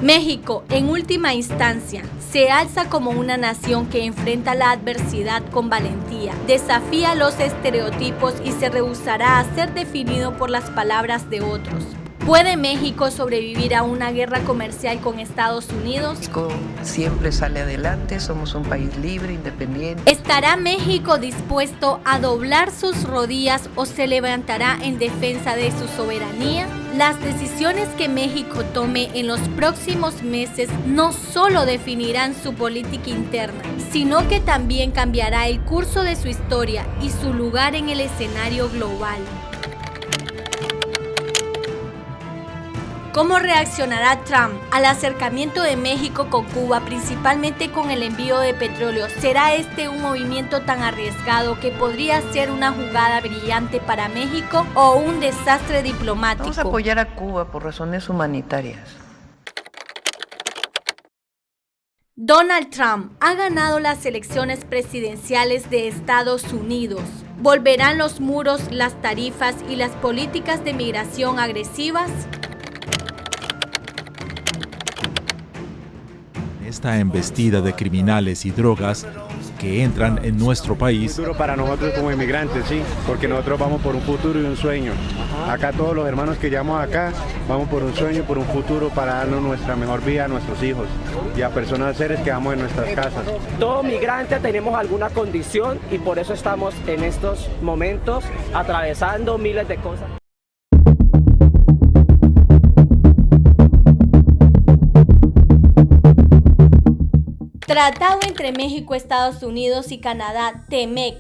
México, en última instancia, se alza como una nación que enfrenta la adversidad con valentía, desafía los estereotipos y se rehusará a ser definido por las palabras de otros. ¿Puede México sobrevivir a una guerra comercial con Estados Unidos? México siempre sale adelante, somos un país libre, independiente. ¿Estará México dispuesto a doblar sus rodillas o se levantará en defensa de su soberanía? Las decisiones que México tome en los próximos meses no solo definirán su política interna, sino que también cambiará el curso de su historia y su lugar en el escenario global. ¿Cómo reaccionará Trump al acercamiento de México con Cuba, principalmente con el envío de petróleo? ¿Será este un movimiento tan arriesgado que podría ser una jugada brillante para México o un desastre diplomático? Vamos a apoyar a Cuba por razones humanitarias. Donald Trump ha ganado las elecciones presidenciales de Estados Unidos. ¿Volverán los muros, las tarifas y las políticas de migración agresivas? Esta embestida de criminales y drogas que entran en nuestro país. Es duro para nosotros como inmigrantes, sí, porque nosotros vamos por un futuro y un sueño. Acá todos los hermanos que llamamos acá, vamos por un sueño y por un futuro para darnos nuestra mejor vida a nuestros hijos y a personas, seres que vamos en nuestras casas. Todo migrante tenemos alguna condición y por eso estamos en estos momentos atravesando miles de cosas. Tratado entre México, Estados Unidos y Canadá, TEMEC.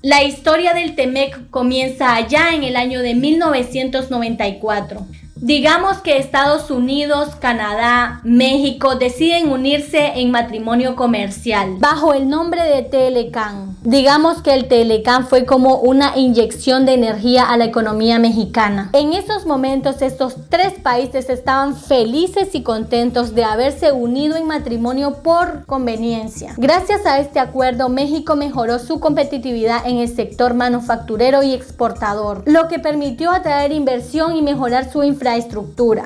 La historia del TEMEC comienza allá en el año de 1994. Digamos que Estados Unidos, Canadá, México deciden unirse en matrimonio comercial bajo el nombre de Telecán. Digamos que el Telecán fue como una inyección de energía a la economía mexicana. En esos momentos estos tres países estaban felices y contentos de haberse unido en matrimonio por conveniencia. Gracias a este acuerdo, México mejoró su competitividad en el sector manufacturero y exportador, lo que permitió atraer inversión y mejorar su infraestructura.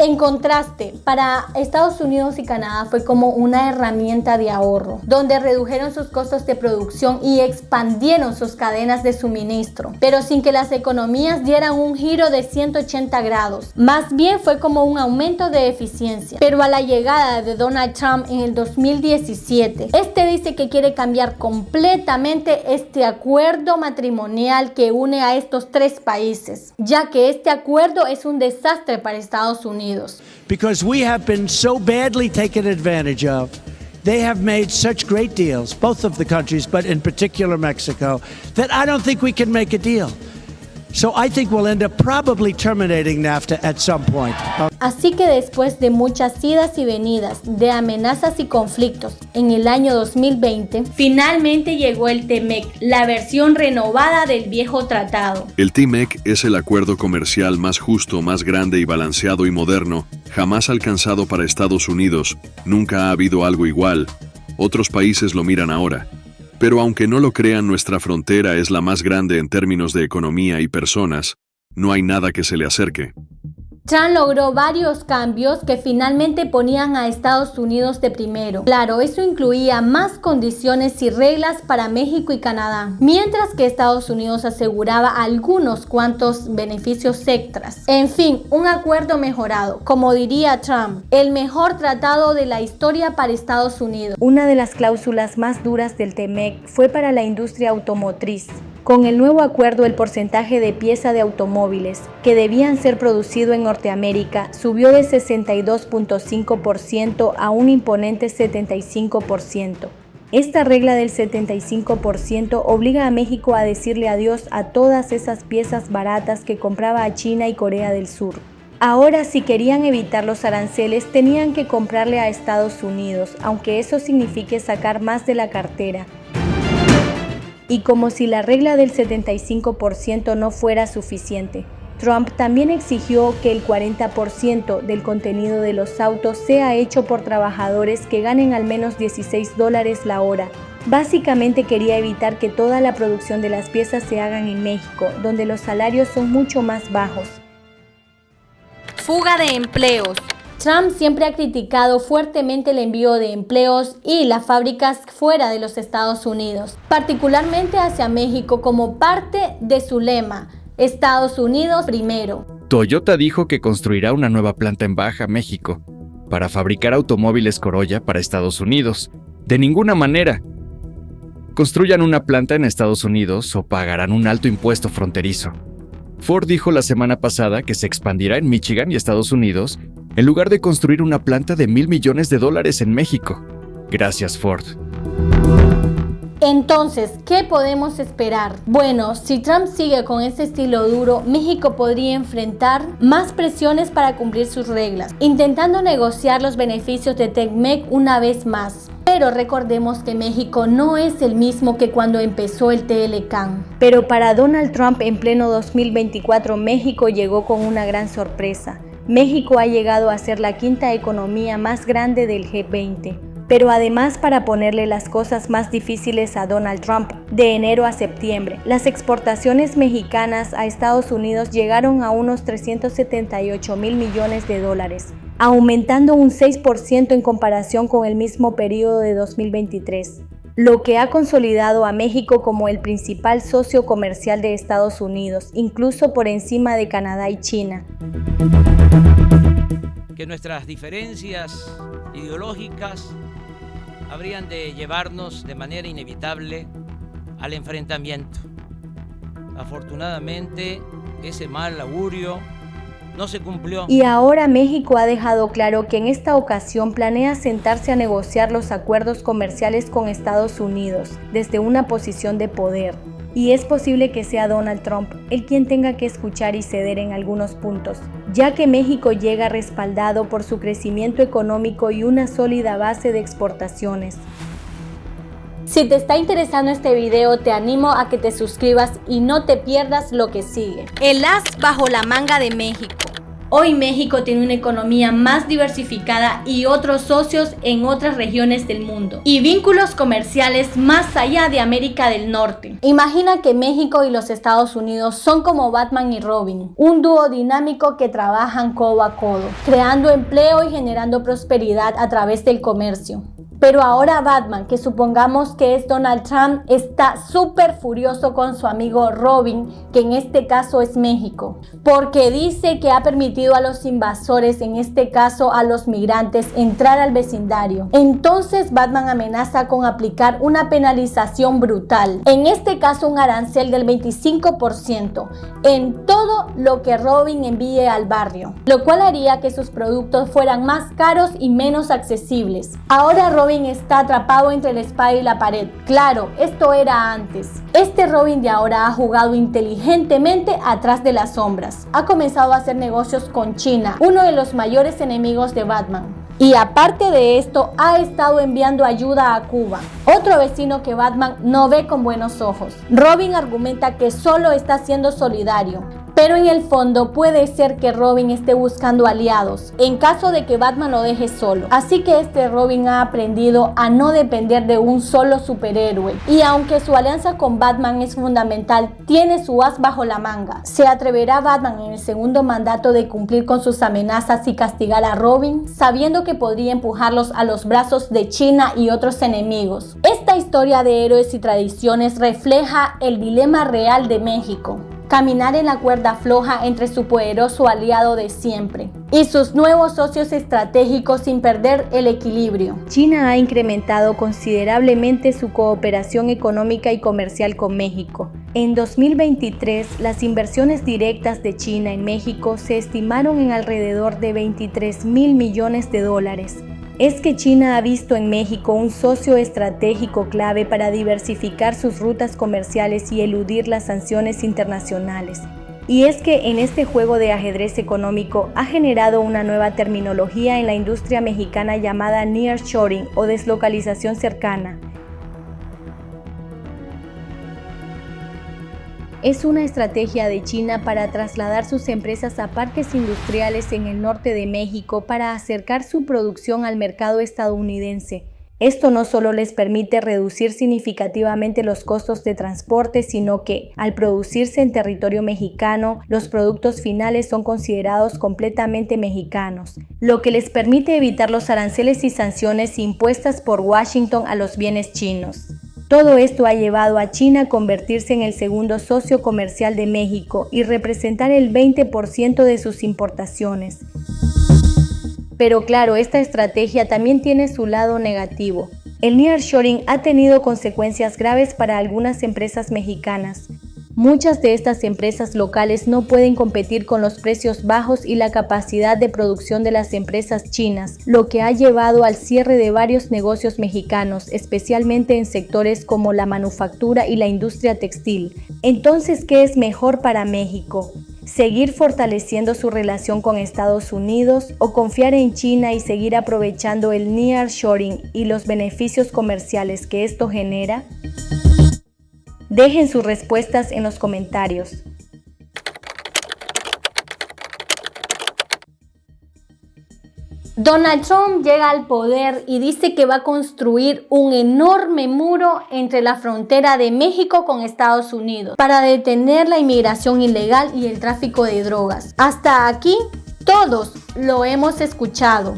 En contraste, para Estados Unidos y Canadá fue como una herramienta de ahorro, donde redujeron sus costos de producción y expandieron sus cadenas de suministro, pero sin que las economías dieran un giro de 180 grados. Más bien fue como un aumento de eficiencia. Pero a la llegada de Donald Trump en el 2017, este dice que quiere cambiar completamente este acuerdo matrimonial que une a estos tres países, ya que este acuerdo es un desastre para Estados Unidos. Because we have been so badly taken advantage of. They have made such great deals, both of the countries, but in particular Mexico, that I don't think we can make a deal. So I think we'll end up probably terminating NAFTA at some point. Así que después de muchas idas y venidas, de amenazas y conflictos, en el año 2020, finalmente llegó el TEMEC, la versión renovada del viejo tratado. El TEMEC es el acuerdo comercial más justo, más grande y balanceado y moderno, jamás alcanzado para Estados Unidos. Nunca ha habido algo igual. Otros países lo miran ahora. Pero aunque no lo crean, nuestra frontera es la más grande en términos de economía y personas. No hay nada que se le acerque. Trump logró varios cambios que finalmente ponían a Estados Unidos de primero. Claro, eso incluía más condiciones y reglas para México y Canadá, mientras que Estados Unidos aseguraba algunos cuantos beneficios extras. En fin, un acuerdo mejorado, como diría Trump, el mejor tratado de la historia para Estados Unidos. Una de las cláusulas más duras del TEMEC fue para la industria automotriz. Con el nuevo acuerdo, el porcentaje de pieza de automóviles que debían ser producidos en Norteamérica subió de 62.5% a un imponente 75%. Esta regla del 75% obliga a México a decirle adiós a todas esas piezas baratas que compraba a China y Corea del Sur. Ahora, si querían evitar los aranceles, tenían que comprarle a Estados Unidos, aunque eso signifique sacar más de la cartera. Y como si la regla del 75% no fuera suficiente, Trump también exigió que el 40% del contenido de los autos sea hecho por trabajadores que ganen al menos $16 la hora. Básicamente quería evitar que toda la producción de las piezas se hagan en México, donde los salarios son mucho más bajos. Fuga de empleos. Trump siempre ha criticado fuertemente el envío de empleos y las fábricas fuera de los Estados Unidos, particularmente hacia México, como parte de su lema, Estados Unidos primero. Toyota dijo que construirá una nueva planta en Baja, México, para fabricar automóviles Corolla para Estados Unidos. De ninguna manera. Construyan una planta en Estados Unidos o pagarán un alto impuesto fronterizo. Ford dijo la semana pasada que se expandirá en Michigan y Estados Unidos en lugar de construir una planta de $1,000 millones en México. Gracias, Ford. Entonces, ¿qué podemos esperar? Bueno, si Trump sigue con este estilo duro, México podría enfrentar más presiones para cumplir sus reglas, intentando negociar los beneficios de TEMEC una vez más. Pero recordemos que México no es el mismo que cuando empezó el TLCAN. Pero para Donald Trump en pleno 2024, México llegó con una gran sorpresa. México ha llegado a ser la quinta economía más grande del G20. Pero además, para ponerle las cosas más difíciles a Donald Trump, de enero a septiembre, las exportaciones mexicanas a Estados Unidos llegaron a unos $378 mil millones, aumentando un 6% en comparación con el mismo periodo de 2023, lo que ha consolidado a México como el principal socio comercial de Estados Unidos, incluso por encima de Canadá y China. Que nuestras diferencias ideológicas habrían de llevarnos de manera inevitable al enfrentamiento. Afortunadamente, ese mal augurio no se cumplió. Y ahora México ha dejado claro que en esta ocasión planea sentarse a negociar los acuerdos comerciales con Estados Unidos desde una posición de poder. Y es posible que sea Donald Trump el quien tenga que escuchar y ceder en algunos puntos, ya que México llega respaldado por su crecimiento económico y una sólida base de exportaciones. Si te está interesando este video, te animo a que te suscribas y no te pierdas lo que sigue. El as bajo la manga de México. Hoy México tiene una economía más diversificada y otros socios en otras regiones del mundo y vínculos comerciales más allá de América del Norte. Imagina que México y los Estados Unidos son como Batman y Robin, un dúo dinámico que trabajan codo a codo, creando empleo y generando prosperidad a través del comercio. Pero ahora Batman, que supongamos que es Donald Trump, está súper furioso con su amigo Robin, que en este caso es México, porque dice que ha permitido a los invasores, en este caso a los migrantes, entrar al vecindario. Entonces Batman amenaza con aplicar una penalización brutal, en este caso un arancel del 25% en todo lo que Robin envíe al barrio, lo cual haría que sus productos fueran más caros y menos accesibles. Ahora Robin está atrapado entre la espada y la pared. Claro, esto era antes. Este Robin de ahora ha jugado inteligentemente atrás de las sombras. Ha comenzado a hacer negocios con China, uno de los mayores enemigos de Batman. Y aparte de esto, ha estado enviando ayuda a Cuba, otro vecino que Batman no ve con buenos ojos. Robin argumenta que solo está siendo solidario, pero en el fondo puede ser que Robin esté buscando aliados en caso de que Batman lo deje solo. Así que este Robin ha aprendido a no depender de un solo superhéroe. Y aunque su alianza con Batman es fundamental, tiene su as bajo la manga. ¿Se atreverá Batman en el segundo mandato de cumplir con sus amenazas y castigar a Robin, sabiendo que podría empujarlos a los brazos de China y otros enemigos? Esta historia de héroes y tradiciones refleja el dilema real de México. Caminar en la cuerda floja entre su poderoso aliado de siempre y sus nuevos socios estratégicos sin perder el equilibrio. China ha incrementado considerablemente su cooperación económica y comercial con México. En 2023, las inversiones directas de China en México se estimaron en alrededor de $23 mil millones. Es que China ha visto en México un socio estratégico clave para diversificar sus rutas comerciales y eludir las sanciones internacionales. Y es que en este juego de ajedrez económico ha generado una nueva terminología en la industria mexicana llamada nearshoring o deslocalización cercana. Es una estrategia de China para trasladar sus empresas a parques industriales en el norte de México para acercar su producción al mercado estadounidense. Esto no solo les permite reducir significativamente los costos de transporte, sino que, al producirse en territorio mexicano, los productos finales son considerados completamente mexicanos, lo que les permite evitar los aranceles y sanciones impuestas por Washington a los bienes chinos. Todo esto ha llevado a China a convertirse en el segundo socio comercial de México y representar el 20% de sus importaciones. Pero claro, esta estrategia también tiene su lado negativo. El nearshoring ha tenido consecuencias graves para algunas empresas mexicanas. Muchas de estas empresas locales no pueden competir con los precios bajos y la capacidad de producción de las empresas chinas, lo que ha llevado al cierre de varios negocios mexicanos, especialmente en sectores como la manufactura y la industria textil. Entonces, ¿qué es mejor para México? ¿Seguir fortaleciendo su relación con Estados Unidos o confiar en China y seguir aprovechando el nearshoring y los beneficios comerciales que esto genera? Dejen sus respuestas en los comentarios. Donald Trump llega al poder y dice que va a construir un enorme muro entre la frontera de México con Estados Unidos para detener la inmigración ilegal y el tráfico de drogas. Hasta aquí todos lo hemos escuchado.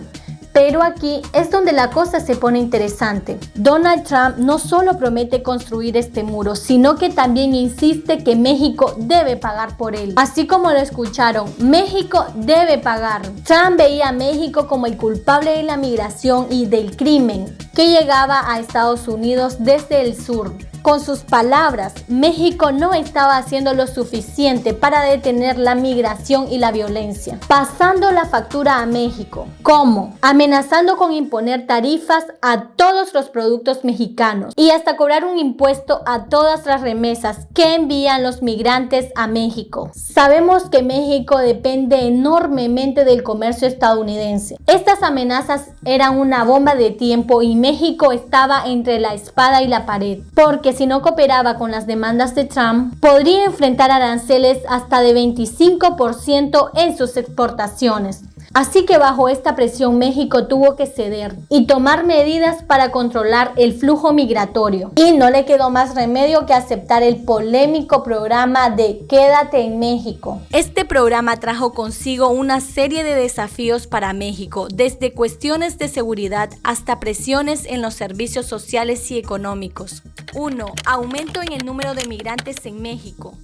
Pero aquí es donde la cosa se pone interesante. Donald Trump no solo promete construir este muro, sino que también insiste que México debe pagar por él. Así como lo escucharon, México debe pagar. Trump veía a México como el culpable de la migración y del crimen que llegaba a Estados Unidos desde el sur. Con sus palabras, México no estaba haciendo lo suficiente para detener la migración y la violencia, pasando la factura a México. ¿Cómo? Amenazando con imponer tarifas a todos los productos mexicanos y hasta cobrar un impuesto a todas las remesas que envían los migrantes a México. Sabemos que México depende enormemente del comercio estadounidense. Estas amenazas eran una bomba de tiempo y México estaba entre la espada y la pared, porque si no cooperaba con las demandas de Trump, podría enfrentar aranceles hasta de 25% en sus exportaciones. Así que bajo esta presión México tuvo que ceder y tomar medidas para controlar el flujo migratorio. Y no le quedó más remedio que aceptar el polémico programa de Quédate en México. Este programa trajo consigo una serie de desafíos para México, desde cuestiones de seguridad hasta presiones en los servicios sociales y económicos. 1. Aumento en el número de migrantes en México.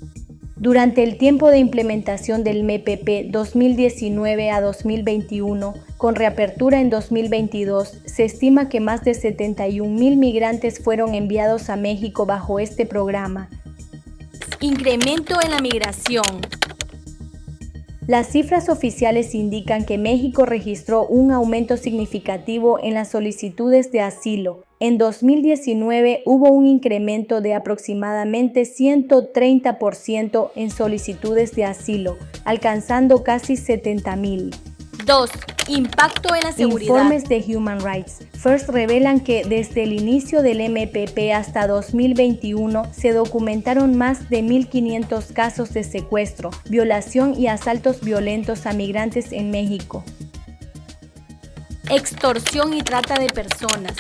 Durante el tiempo de implementación del MEPP 2019 a 2021, con reapertura en 2022, se estima que más de 71,000 migrantes fueron enviados a México bajo este programa. Incremento en la migración. Las cifras oficiales indican que México registró un aumento significativo en las solicitudes de asilo. En 2019 hubo un incremento de aproximadamente 130% en solicitudes de asilo, alcanzando casi 70,000. 2. Impacto en la seguridad. Informes de Human Rights First revelan que desde el inicio del MPP hasta 2021 se documentaron más de 1,500 casos de secuestro, violación y asaltos violentos a migrantes en México. Extorsión y trata de personas.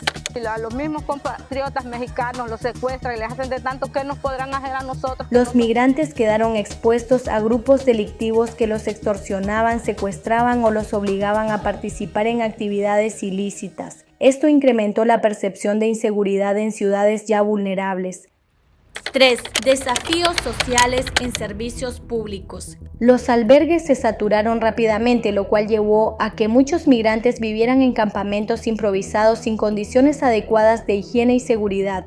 A los mismos compatriotas mexicanos los secuestran y les hacen de tanto que nos podrán hacer a nosotros. Los migrantes quedaron expuestos a grupos delictivos que los extorsionaban, secuestraban o los obligaban a participar en actividades ilícitas. Esto incrementó la percepción de inseguridad en ciudades ya vulnerables. 3. Desafíos sociales en servicios públicos. Los albergues se saturaron rápidamente, lo cual llevó a que muchos migrantes vivieran en campamentos improvisados sin condiciones adecuadas de higiene y seguridad.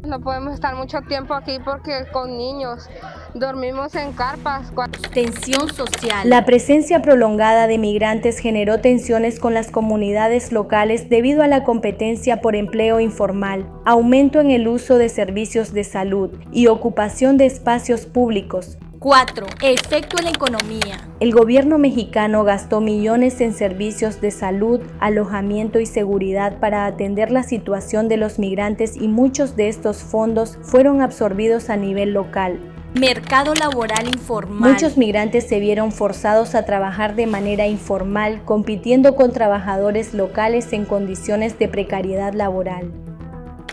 No podemos estar mucho tiempo aquí porque con niños dormimos en carpas. Tensión social. La presencia prolongada de migrantes generó tensiones con las comunidades locales debido a la competencia por empleo informal, aumento en el uso de servicios de salud y ocupación de espacios públicos. 4. Efecto en la economía. El gobierno mexicano gastó millones en servicios de salud, alojamiento y seguridad para atender la situación de los migrantes y muchos de estos fondos fueron absorbidos a nivel local. Mercado laboral informal. Muchos migrantes se vieron forzados a trabajar de manera informal, compitiendo con trabajadores locales en condiciones de precariedad laboral.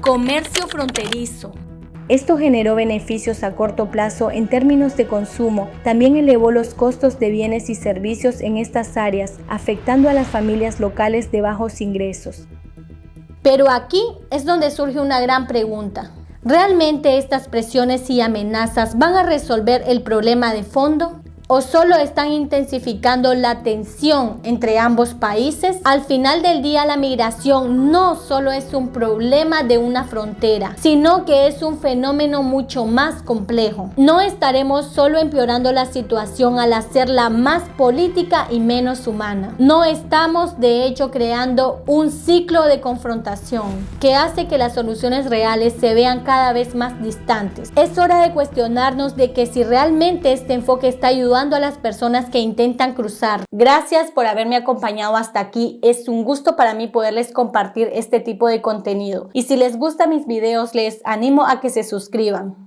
Comercio fronterizo. Esto generó beneficios a corto plazo en términos de consumo, también elevó los costos de bienes y servicios en estas áreas, afectando a las familias locales de bajos ingresos. Pero aquí es donde surge una gran pregunta. ¿Realmente estas presiones y amenazas van a resolver el problema de fondo? ¿O solo están intensificando la tensión entre ambos países? Al final del día, la migración no solo es un problema de una frontera, sino que es un fenómeno mucho más complejo. No estaremos solo empeorando la situación al hacerla más política y menos humana. No estamos, de hecho, creando un ciclo de confrontación que hace que las soluciones reales se vean cada vez más distantes. Es hora de cuestionarnos de que si realmente este enfoque está ayudando a las personas que intentan cruzar. Gracias por haberme acompañado hasta aquí. Es un gusto para mí poderles compartir este tipo de contenido. Y si les gustan mis videos, les animo a que se suscriban.